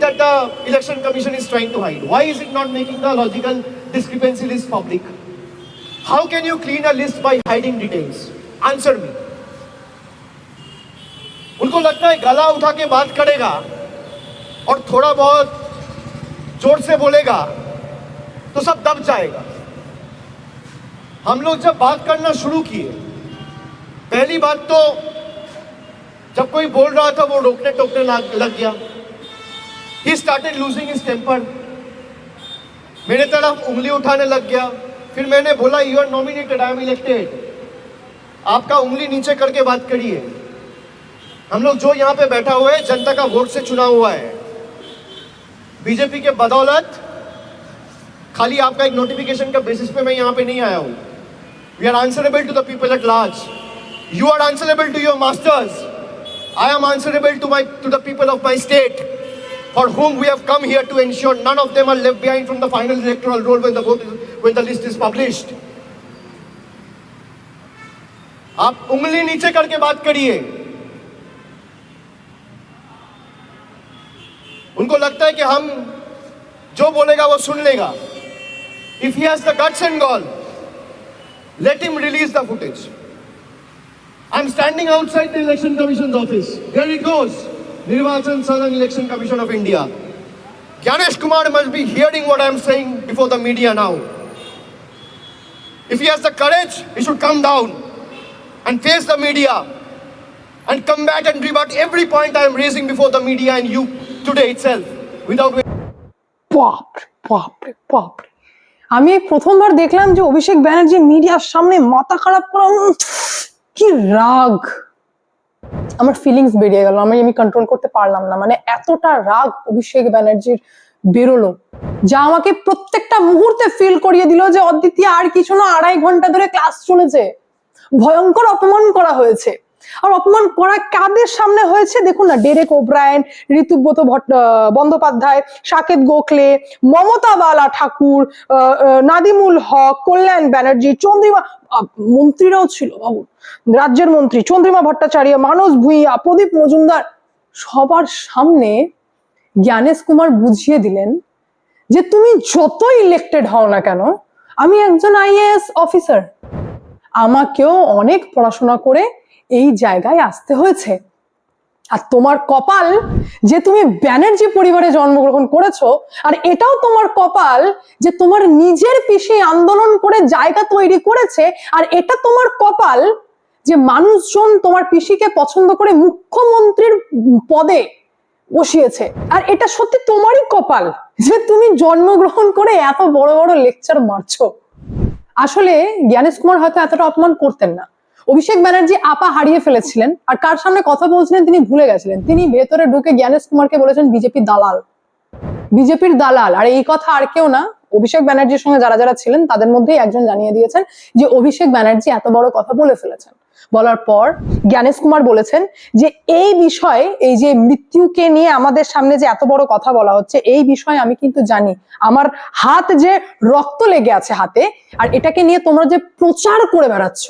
that the Election Commission is trying to hide? Why is it not making the logical discrepancy list public? How can you clean a list by hiding details? Answer me. उनको लगता है गला उठा के बात करेगा और थोड़ा बहुत जोर से बोलेगा तो सब दब जाएगा। हम लोग जब बात करना शुरू किए, पहली बात तो जब कोई बोल रहा था वो रोकने टोकने लग गया। He started losing his temper. मेरे तरफ उंगली उठाने लग गया। फिर मैंने बोला you are nominated, I am elected. आपका उंगली नीचे करके बात करिए। हम लोग जो यहाँ पे बैठा हुआ है जनता का वोट से चुना हुआ है। बीजेपी के बदौलत खाली आपका एक नोटिफिकेशन का बेसिस पे मैं यहाँ पे नहीं आया हूँ। We are answerable to the people at large. You are answerable to your masters. I am answerable to the people of my state, for whom we have come here to ensure none of them are left behind from the final electoral roll when the list is published. आप उंगली नीचे करके बात करिए। उनको लगता है कि हम जो बोलेगा वो सुन लेगा। If he has the guts and gall, let him release the footage. I'm standing outside the Election Commission's office. There it goes. Nirvachan Southern Election Commission of India. Gyanesh Kumar must be hearing what I'm saying before the media now. If he has the courage, he should come down and face the media and combat and rebut every point I am raising before the media and you today itself without বাপরে আমি প্রথমবার দেখলাম যে অভিষেক ব্যানার্জি মিডিয়ার সামনে মাথা খারাপ করা, কি রাগ! আমার ফিলিংস বেরিয়ে গেল, আমি কন্ট্রোল করতে পারলাম না। মানে এতটা রাগ অভিষেক ব্যানার্জির বেরোলো, যা আমাকে প্রত্যেকটা মুহূর্তে ফিল করিয়ে দিল যে অদ্বিতীয় আর কিছু না, 2.5 ঘন্টা ধরে ক্লাস চলেছে, ভয়ঙ্কর অপমান করা হয়েছে। আর অপমান করা কাদের সামনে হয়েছে দেখুন না, ডেরেক ওব্রায়েন, ঋতুব্রত বন্দ্যোপাধ্যায়, সাকেত গোখলে, মমতা বালা ঠাকুর, নাদিমুল হক, কল্যাণ ব্যানার্জি, চন্দ্রিমা, মন্ত্রীরাও ছিল বাবু, রাজ্যের মন্ত্রী চন্দ্রিমা ভট্টাচার্য, মানস ভুঁইয়া, প্রদীপ মজুমদার, সবার সামনে জ্ঞানেশ কুমার বুঝিয়ে দিলেন যে তুমি যতই ইলেক্টেড হও না কেন, আমি একজন আইএএস অফিসার, আমাকেও অনেক পড়াশোনা করে এই জায়গায় আসতে হয়েছে। আর তোমার কপাল যে তুমি ব্যানার্জি পরিবারে জন্মগ্রহণ করেছো, আর এটাও তোমার কপাল যে তোমার নিজের পিসি আন্দোলন করে জায়গা তৈরি করেছে, আর এটা তোমার কপাল যে মানুষজন তোমার পিসিকে পছন্দ করে মুখ্যমন্ত্রীর পদে বসিয়েছে। আর এটা সত্যি তোমারই কপাল যে তুমি জন্মগ্রহণ করে এত বড় বড় লেকচার মারছো। আসলে জ্ঞানেশ কুমার হয়তো এতটা অপমান করতেন না। অভিষেক ব্যানার্জি আপা হারিয়ে ফেলেছিলেন, আর কার সামনে কথা বলছিলেন তিনি ভুলে গেছিলেন। তিনি ভেতরে ঢুকে জ্ঞানেশ কুমারকে বলেছেন বিজেপির দালাল, বিজেপির দালাল। আর এই কথা আর কেউ না, অভিষেক ব্যানার্জির সঙ্গে যারা যারা ছিলেন তাদের মধ্যেই একজন জানিয়ে দিয়েছেন যে অভিষেক ব্যানার্জি এত বড় কথা বলে ফেলেছেন। বলার পর জ্ঞানেশ কুমার বলেছেন যে এই বিষয়ে, এই যে মৃত্যুকে নিয়ে আমাদের সামনে যে এত বড় কথা বলা হচ্ছে, এই বিষয়ে আমি কিন্তু জানি, আমার হাত যে রক্ত লেগে আছে হাতে, আর এটাকে নিয়ে তোমরা যে প্রচার করে বেড়াচ্ছ,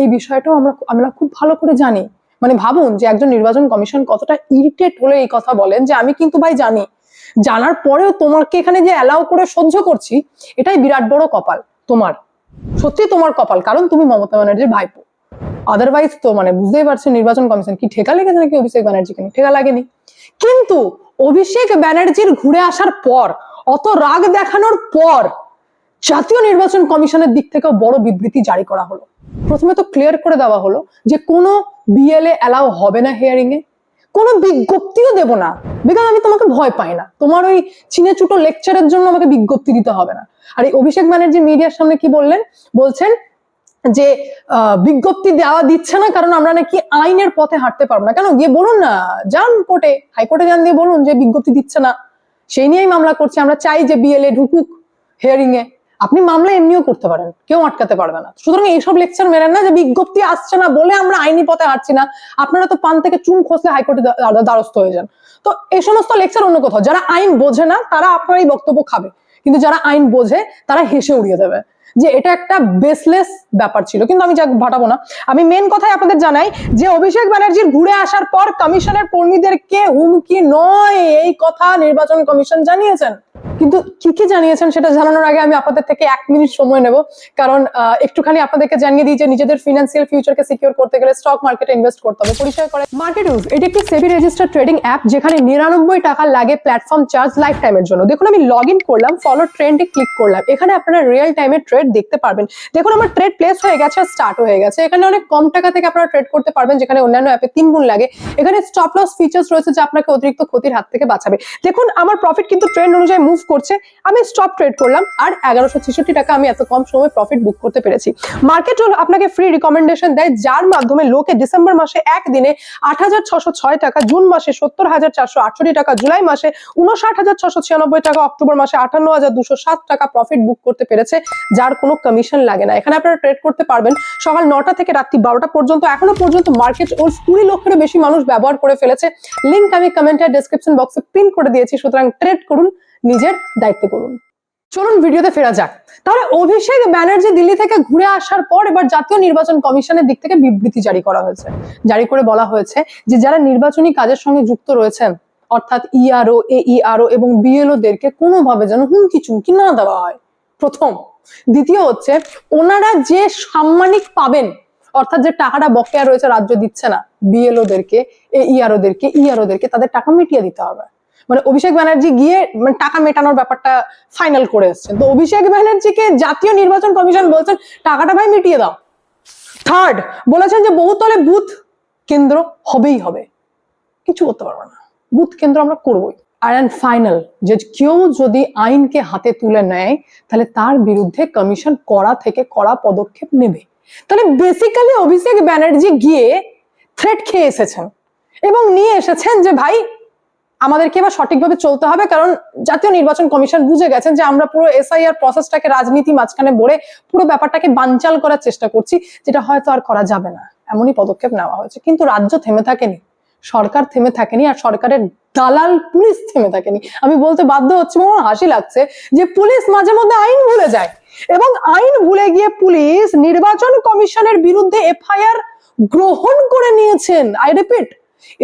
এই বিষয়টাও আমরা খুব ভালো করে জানি। মানে ভাবুন যে একজন নির্বাচন কমিশন কতটা ইরিটেট হলে এই কথা বলেন যে আমি কিন্তু ভাই জানি, জানার পরেও তোমাকে এখানে যে অ্যালাউ করে সহ্য করছি, এটাই বিরাট বড় কপাল তোমার, সত্যি তোমার কপাল, কারণ তুমি মমতা ব্যানার্জির ভাইপো। আদারওয়াইজ তো মানে বুঝতেই পারছেন নির্বাচন কমিশন কি ঠেকা লেগেছে নাকি অভিষেক ব্যানার্জিকে? ঠেকা লাগেনি। কিন্তু অভিষেক ব্যানার্জির ঘুরে আসার পর, অত রাগ দেখানোর পর জাতীয় নির্বাচন কমিশনের দিক থেকেও বড় বিবৃতি জারি করা হলো। প্রথমে তো ক্লিয়ার করে দেওয়া হলো যে কোনো বিএলএ অ্যালাউ হবে না হিয়ারিং এ, কোনো বিজ্ঞপ্তিও দেব না, বিকজ আমি তোমাকে ভয় পাই না, তোমার ওই চিনে চুটো লেকচারের জন্য আমাকে বিজ্ঞপ্তি দিতে হবে না। আর এই অভিষেক ব্যানার্জি মিডিয়ার সামনে কি বলছেন যে বিজ্ঞপ্তি দেওয়া দিচ্ছে না কারণ আমরা নাকি আইনের পথে হাঁটতে পারবো না। কেন? গিয়ে বলুন না, যান কোর্টে, হাইকোর্টে যান, দিয়ে বলুন যে বিজ্ঞপ্তি দিচ্ছে না, সেই নিয়েই মামলা করছি, আমরা চাই যে বিএলএ ঢুকুক হিয়ারিং এ। আপনি মামলা এমনিও করতে পারেন, কেউ আটকাতে পারবে না। সুতরাং এইসব লেকচার মেরেন না যে বিজ্ঞপ্তি আসছে না বলে আমরা আইনি পথে হাঁটছি না। আপনারা তো পান থেকে চুন খসলে হাইকোর্টে দ্বারস্থ হয়ে যান। তো এই সমস্ত লেকচার অন্য কোথাও। যারা আইন বোঝে না তারা আপনার এই বক্তব্য খাবে, কিন্তু যারা আইন বোঝে তারা হেসে উড়িয়ে দেবে যে এটা একটা বেসলেস ব্যাপার ছিল, কিন্তু আমি যা ভাটাবো না। আমি মেন কথাই আপনাদের জানাই যে অভিষেক ব্যানার্জির ঘুরে আসার পর কমিশনের কর্মীদেরকে হুমকি নয় এই কথা নির্বাচন কমিশন জানিয়েছেন। কিন্তু কি কি জানিয়েছেন সেটা জানানোর আগে আমি আপনাদের থেকে 1 মিনিট সময় নেব, কারণ একটুখানি আপনাদেরকে জানিয়ে দিই যে নিজেদের ফিনান্সিয়াল ফিউচারকে সিকিউর করতে গেলে স্টক মার্কেটে ইনভেস্ট করতে হবে। পরিচয় করে মার্কেটউজ, এটি একটি সেবি রেজিস্টার্ড ট্রেডিং অ্যাপ যেখানে 99 টাকা লাগে প্ল্যাটফর্ম চার্জ লাইফ টাইমের জন্য। দেখুন আমি লগ ইন করলাম, ফলো ট্রেন্ডে ক্লিক করলাম, এখানে আপনারা রিয়েল টাইমে ট্রেড দেখতে পারবেন। দেখুন আমার ট্রেড প্লেস হয়ে গেছে, স্টার্ট হয়ে গেছে। এখানে অনেক কম টাকা থেকে আপনারা ট্রেড করতে পারবেন, যেখানে অন্যান্য অ্যাপে 3 গুণ লাগে। এখানে স্টপ লস ফিচার্স রয়েছে যা আপনাকে অতিরিক্ত ক্ষতির হাত থেকে বাঁচাবে। দেখুন আমার প্রফিট কিন্তু ট্রেন্ড অনুযায়ী মুভ করছে। আমি স্টপ ট্রেড করলাম আর 1166 টাকা আমি এত কম সময় প্রফিট বুক করতে পেরেছি। মার্কেট রোল আপনাকে ফ্রি রিকমেন্ডেশন দেয়, যার মাধ্যমে লোকে ডিসেম্বর মাসে একদিনে 8,606 টাকা, জুন মাসে 70,468 টাকা, জুলাই মাসে 59,696 টাকা, অক্টোবর মাসে 58,207 টাকা প্রফিট বুক করতে পেরেছে, যার কোনো কমিশন লাগে না। এখানে আপনারা ট্রেড করতে পারবেন সকাল 9টা থেকে রাত্রি 12টা পর্যন্ত। এখনো পর্যন্ত মার্কেট রোল 20 লক্ষের বেশি মানুষ ব্যবহার করে ফেলেছে। লিংক আমি কমেন্টে ডেসক্রিপশন বক্সে পিন করে দিয়েছি, সুতরাং ট্রেড করুন, নিজের দায়িত্ব করুন। চলুন ভিডিওতে ফেরা যাক। তাহলে অভিষেক ব্যানার্জি দিল্লি থেকে ঘুরে আসার পর এবার জাতীয় নির্বাচন কমিশনের দিক থেকে বিবৃতি জারি করা হয়েছে। জারি করে বলা হয়েছে যে যারা নির্বাচনী কাজের সঙ্গে যুক্ত রয়েছেন, অর্থাৎ ইআরও, এইআরও এবং বিএলও দেরকে কোনোভাবে যেন হুমকি চুমকি না দেওয়া হয়, প্রথম। দ্বিতীয় হচ্ছে ওনারা যে সাম্মানিক পাবেন, অর্থাৎ যে টাকাটা বকেয়া রয়েছে রাজ্য দিচ্ছে না বিএলও দেরকে, এইআরও দেরকে, ইআরও দেরকে, তাদের টাকা মিটিয়ে দিতে হবে। মানে অভিষেক ব্যানার্জি গিয়ে টাকা মেটানোর ব্যাপারটা ফাইনাল করে এসেছেন। তো অভিষেক ব্যানার্জিকে জাতীয় নির্বাচন কমিশন বলছেন টাকাটা ভাই মিটিয়ে দাও। থার্ড বলেছেন যে বহুতলে বুথ কেন্দ্র হবেই হবে, কিছু করতে পারবো না, বুথ কেন্দ্র আমরা করবোই। আর ফাইনাল যে কেউ যদি আইনকে হাতে তুলে নেয় তাহলে তার বিরুদ্ধে কমিশন কড়া থেকে কড়া পদক্ষেপ নেবে। তাহলে বেসিক্যালি অভিষেক ব্যানার্জি গিয়ে থ্রেট খেয়ে এসেছেন এবং নিয়ে এসেছেন যে ভাই আমাদেরকে এবার সঠিকভাবে চলতে হবে, কারণ জাতীয় নির্বাচন কমিশন বুঝে গেছেন যে আমরা পুরো এসআইআর প্রসেসটাকে রাজনীতি মাঝখানে বলে পুরো ব্যাপারটাকে বানচাল করার চেষ্টা করছি, যেটা হয়তো আর করা যাবে না। এমনই পদক্ষেপ নেওয়া হয়েছে। কিন্তু রাজ্য থেমে থাকেনি, সরকার থেমে থাকেনি, আর সরকারের দালাল পুলিশ থেমে থাকেনি। আমি বলতে বাধ্য হচ্ছি, আমার হাসি লাগছে যে পুলিশ মাঝে মধ্যে আইন ভুলে যায়, এবং আইন ভুলে গিয়ে পুলিশ নির্বাচন কমিশনের বিরুদ্ধে এফআইআর গ্রহণ করে নিয়েছেন। আই রিপিট,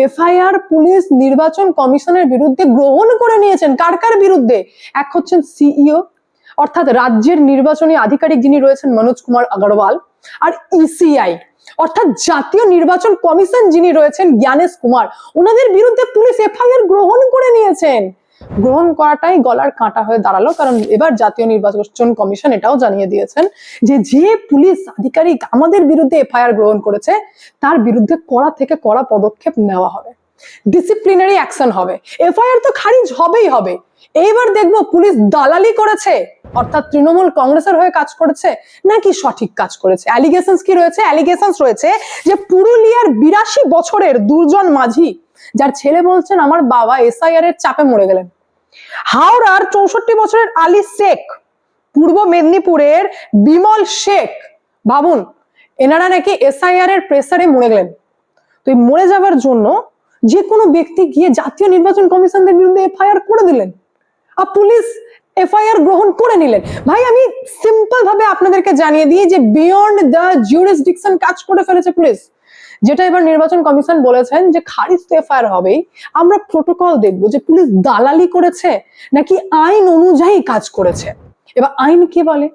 এফআইআর পুলিশ নির্বাচন কমিশনের বিরুদ্ধে গ্রহণ করে নিয়েছেন। কার কার বিরুদ্ধে? এক হচ্ছেন সিইও, অর্থাৎ রাজ্যের নির্বাচনী আধিকারিক যিনি রয়েছেন মনোজ কুমার আগরওয়াল, আর ইসিআই অর্থাৎ জাতীয় নির্বাচন কমিশন যিনি রয়েছেন জ্ঞানেশ কুমার, ওনাদের বিরুদ্ধে পুলিশ এফআইআর গ্রহণ করে নিয়েছেন। গ্রহণ করাটাই গলার কাঁটা হয়ে দাঁড়ালো, কারণ এবার জাতীয় নির্বাচন কমিশন এটাও জানিয়ে দিয়েছেন যে যে পুলিশ আধিকারিক আমাদের বিরুদ্ধে এফআইআর গ্রহণ করেছে তার বিরুদ্ধে কড়া থেকে কড়া পদক্ষেপ নেওয়া হবে, ডিসিপ্লিনারি অ্যাকশন হবে। এফআইআর তো খারিজ হবেই হবে। এইবার দেখবো পুলিশ দালালি করেছে, অর্থাৎ তৃণমূল কংগ্রেসের হয়ে কাজ করেছে নাকি সঠিক কাজ করেছে। অ্যালিগেশনস কি রয়েছে? অ্যালিগেশনস রয়েছে যে পুরুলিয়ার 82 বছরের দুর্জন মাঝি, যার ছেলে বলছেন আমার বাবা এসআইআর এর চাপে মরে গেলেন। হাওড়ার 64 বছরের আলী শেখ, পূর্ব মেদিনীপুরের বিমল শেখ, ভাবুন এনারা নাকি এসআইআর এর প্রেসারে মরে গেলেন। তো এই মরে যাওয়ার জন্য যে কোনো ব্যক্তি গিয়ে জাতীয় নির্বাচন কমিশনের বিরুদ্ধে এফআইআর করে দিলেন, আর পুলিশ এফআইআর গ্রহণ করে নিলেন। ভাই আমি সিম্পল ভাবে আপনাদেরকে জানিয়ে দিই যে বিয়ন্ড দ্য জুরিসডিকশন কাজ করে ফেলেছে পুলিশ। যেটা এবার নির্বাচন কমিশন বলেছেন যে খারিজ তো এফআইআর হবেই, আমরা প্রোটোকল দেখবো যে পুলিশ দালালি করেছে নাকি আইন অনুযায়ী কাজ করেছে। এবার আইন কি বলে?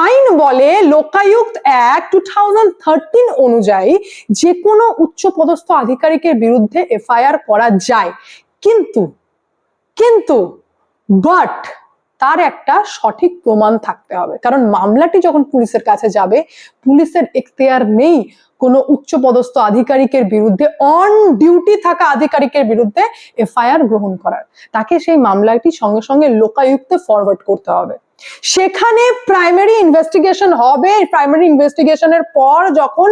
আইন বলে লোকায়ুক্ত অ্যাক্ট 2013 অনুযায়ী যে কোনো উচ্চপদস্থ আধিকারিকের বিরুদ্ধে এফআইআর করা যায়, কিন্তু বাট তার একটা সঠিক প্রমাণ থাকতে হবে। কারণ মামলাটি যখন পুলিশের কাছে যাবে, পুলিশের এখতিয়ার নেই কোনো উচ্চপদস্থ আধিকারিকের বিরুদ্ধে, অন ডিউটি থাকা আধিকারিকের বিরুদ্ধে এফআইআর গ্রহণ করার। তাকে সেই মামলাটি সঙ্গে সঙ্গে লোকায়ুক্তে ফরওয়ার্ড করতে হবে। সেখানে প্রাইমারি ইনভেস্টিগেশন হবে। প্রাইমারি ইনভেস্টিগেশনের পর যখন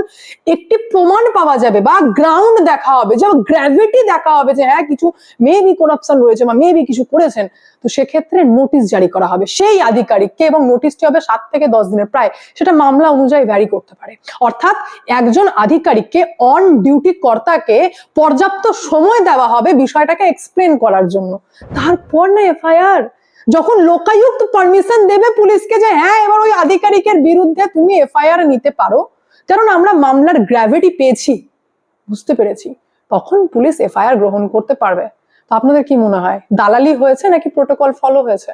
একটি প্রমাণ পাওয়া যাবে বা গ্রাউন্ড দেখা হবে, যে গ্র্যাভিটি দেখা হবে যে হ্যাঁ কিছু মেবি করাপশন রয়েছে বা মেবি কিছু করেছেন, তো সেক্ষেত্রে নোটিশ জারি করা হবে সেই আধিকারিককে, এবং নোটিশটি হবে 7 থেকে 10 দিনের, প্রায় সেটা মামলা অনুযায়ী ভ্যারি করতে পারে। অর্থাৎ একজন আধিকারিককে, অন ডিউটি কর্তাকে পর্যাপ্ত সময় দেওয়া হবে বিষয়টাকে এক্সপ্লেন করার জন্য। তারপর না এফআইআর। যখন লোকায়ুক্ত পারমিশন দেবে পুলিশকে যে হ্যাঁ এবার ওই আধিকারিকের বিরুদ্ধে তুমি এফআইআর নিতে পারো, কারণ আমরা মামলার গ্র্যাভিটি পেয়েছি, বুঝতে পেরেছি, তখন পুলিশ এফআইআর গ্রহণ করতে পারবে। তো আপনাদের কি মনে হয় দালালি হয়েছে নাকি প্রোটোকল ফলো হয়েছে?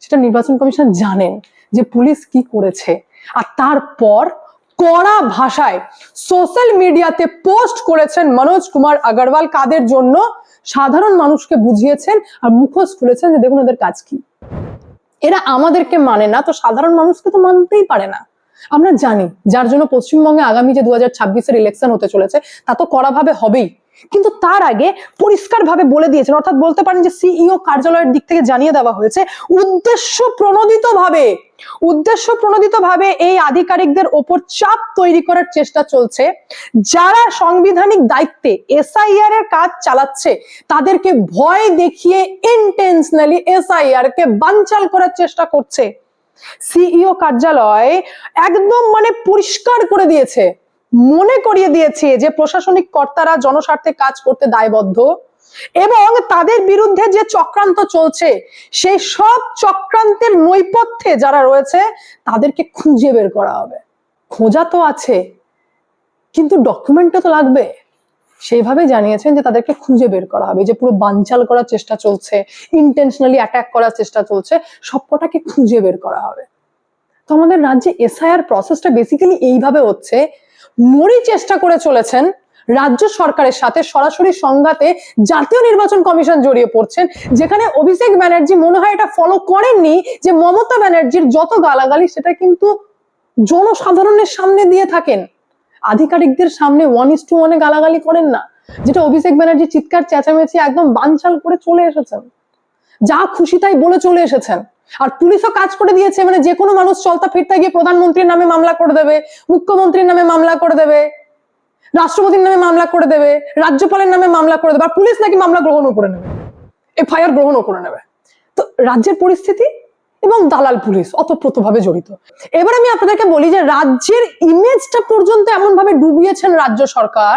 সেটা নির্বাচন কমিশন জানেন যে পুলিশ কি করেছে, আর তারপর কড়া ভাষায় সোশ্যাল মিডিয়াতে পোস্ট করেছেন মনোজ কুমার আগরওয়াল, কাদের জন্য? সাধারণ মানুষকে বুঝিয়েছেন আর মুখোশ খুলেছেন যে দেখুন এদের কাজ কি। এরা আমাদেরকে মানে না, তো সাধারণ মানুষকে তো মানতেই পারে না। আমরা জানি যার জন্য পশ্চিমবঙ্গে আগামী যে 2026-এর ইলেকশন হতে চলেছে তা তো কড়াভাবে হবেই, কিন্তু তার আগে পরিষ্কার ভাবে বলে দিয়েছেন, অর্থাৎ বলতে পারেন যে সিইও কার্যালয়ের দিক থেকে জানিয়ে দেওয়া হয়েছে উদ্দেশ্য প্রণোদিত ভাবে এই আধিকারিকদের ওপর চাপ তৈরি করার চেষ্টা চলছে। যারা সাংবিধানিক দায়িত্বে এসআইআর এর কাজ চালাচ্ছে তাদেরকে ভয় দেখিয়ে ইন্টেনশনালি এসআইআর কে বানচাল করার চেষ্টা করছে। সিইও কার্যালয় একদম মানে পরিষ্কার করে দিয়েছে, মনে করিয়ে দিয়েছে যে প্রশাসনিক কর্তারা জনস্বার্থে কাজ করতে দায়বদ্ধ এবং তাদের বিরুদ্ধে যে চক্রান্ত চলছে সেই সব চক্রান্তের নৈপথ্যে যারা রয়েছে তাদেরকে খুঁজে বের করা হবে। খোঁজা তো আছে কিন্তু ডকুমেন্টও তো লাগবে, সেইভাবে জানিয়েছেন যে তাদেরকে খুঁজে বের করা হবে। যে পুরো বানচাল করার চেষ্টা চলছে, ইন্টেনশনালি অ্যাটাক করার চেষ্টা চলছে, সবকটাকে খুঁজে বের করা হবে। তো আমাদের রাজ্যে এসআইআর প্রসেসটা বেসিক্যালি এইভাবে হচ্ছে। মোড়ি চেষ্টা করে চলেছেন রাজ্য সরকারের সাথে সরাসরি সংঘাতে জাতীয় নির্বাচন কমিশন জড়িয়ে পড়ছেন, যেখানে অভিষেক ব্যানার্জি মনে হয় এটা ফলো করেননি যে মমতা ব্যানার্জির যত গালাগালি সেটা কিন্তু জনসাধারণের সামনে দিয়ে থাকেন, আধিকারিকদের সামনে 1:1 গালাগালি করেন না, যেটা অভিষেক ব্যানার্জি চিৎকার চেঁচামেচি একদম বানচাল করে চলে এসেছেন, যা খুশি তাই বলে চলে এসেছেন। আর পুলিশও কাজ করে দিয়েছে, মানে যে কোনো মানুষ চলতা ফিরতে গিয়ে প্রধানমন্ত্রীর নামে মামলা করে দেবে, মুখ্যমন্ত্রীর নামে মামলা করে দেবে, রাষ্ট্রপতির নামে মামলা করে দেবে, রাজ্যপালের নামে মামলা করে দেবে, আর পুলিশ নাকি মামলা গ্রহণও করে নেবে, এফআইআর গ্রহণও করে নেবে। তো রাজ্যের পরিস্থিতি এবং দালাল পুলিশ অতপ্রতভাবে জড়িত। এবার আমি আপনাদেরকে বলি যে রাজ্যের ইমেজটা পর্যন্ত এমন ভাবে ডুবিয়েছেন রাজ্য সরকার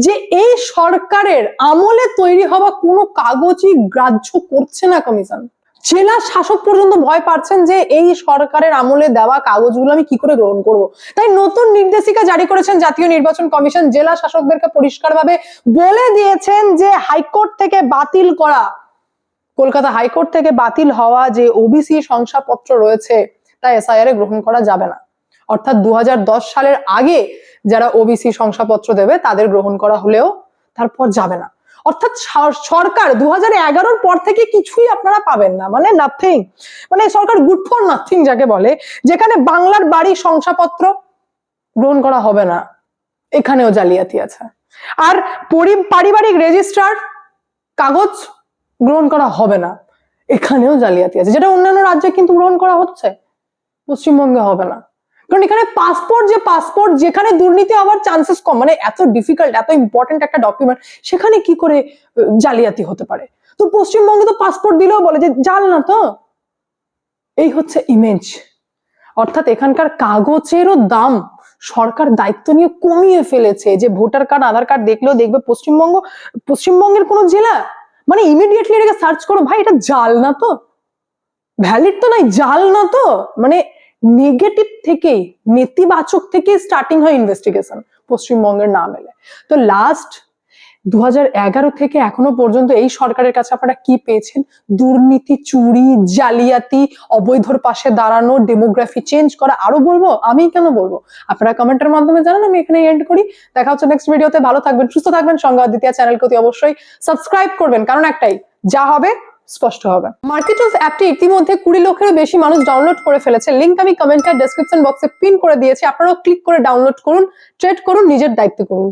যে এই সরকারের আমলে তৈরি হওয়া কোনো কাগজই গ্রাহ্য করছে না কমিশন। জেলা শাসক পর্যন্ত ভয় পাচ্ছেন যে এই সরকারের আমলে দেওয়া কাগজগুলো আমি কি করে গ্রহণ করব। তাই নতুন নির্দেশিকা জারি করেছেন জাতীয় নির্বাচন কমিশন। জেলা শাসকদেরকে পরিষ্কারভাবে বলে দিয়েছেন যে হাইকোর্ট থেকে বাতিল করা, কলকাতা হাইকোর্ট থেকে বাতিল হওয়া যে ওবিসি শংসাপত্র রয়েছে তা এসআইআর এ গ্রহণ করা যাবে না। অর্থাৎ 2010 সালের আগে যারা ওবিসি শংসাপত্র দেবে তাদের গ্রহণ করা হলেও তারপর যাবে না। অর্থাৎ সরকার 2011-র পর থেকে কিছুই আপনারা পাবেন না, মানে নাথিং, মানে সরকার গুড ফর নাথিং যাকে বলে। যেখানে বাংলার বাড়ি শংসাপত্র গ্রহণ করা হবে না, এখানেও জালিয়াতি আছে। আর পারিবারিক রেজিস্ট্রার কাগজ গ্রহণ করা হবে না, এখানেও জালিয়াতি আছে, যেটা অন্যান্য রাজ্যে কিন্তু গ্রহণ করা হচ্ছে, পশ্চিমবঙ্গে হবে না। কারণ এখানে পাসপোর্ট যেখানে দুর্নীতি হওয়ার চান্সেস কম, মানে এত ডিফিকাল্ট এত ইম্পর্টেন্ট একটা ডকুমেন্ট, সেখানে কি করে জালিয়াতি হতে পারে? তো পশ্চিমবঙ্গে তো পাসপোর্ট দিলেও বলে যে জাল না। তো এই হচ্ছে ইমেজ। অর্থাৎ এখানকার কাগজেরও দাম সরকার দায়িত্ব নিয়ে কমিয়ে ফেলেছে। যে ভোটার কার্ড আধার কার্ড দেখলেও দেখবে পশ্চিমবঙ্গের কোনো জেলা, মানে ইমিডিয়েটলি এটাকে সার্চ করো, ভাই এটা জাল না তো, ভ্যালিড তো নাই, জাল না তো, মানে নেগেটিভ থেকে নেতিবাচক থেকে স্টার্টিং হয় ইনভেস্টিগেশন পশ্চিমবঙ্গের নাম এলে। তো লাস্ট 2011 থেকে এখনো পর্যন্ত এই সরকারের কাছে আপনারা কি পেয়েছেন? দুর্নীতি, চুরি, জালিয়াতি, অবৈধর পাশে দাঁড়ানো, ডেমোগ্রাফি চেঞ্জ করা। আরো বলবো? আমি কেন বলবো? আপনারা কমেন্টের মাধ্যমে জানান, আমি এখানে এন্ড করি। দেখা হচ্ছে নেক্সট ভিডিওতে। ভালো থাকবেন, সুস্থ থাকবেন। সংবাদ দ্বিতীয় চ্যানেলকে অতি অবশ্যই সাবস্ক্রাইব করবেন, কারণ একটাই, যা হবে স্পষ্ট হবে। মার্কেটার্স অ্যাপটি ইতিমধ্যে 20 লক্ষেরও বেশি মানুষ ডাউনলোড করে ফেলেছে। লিংক আমি কমেন্ট আর ডেসক্রিপশন বক্সে পিন করে দিয়েছি, আপনারাও ক্লিক করে ডাউনলোড করুন, ট্রেড করুন, নিজের দায়িত্ব করুন।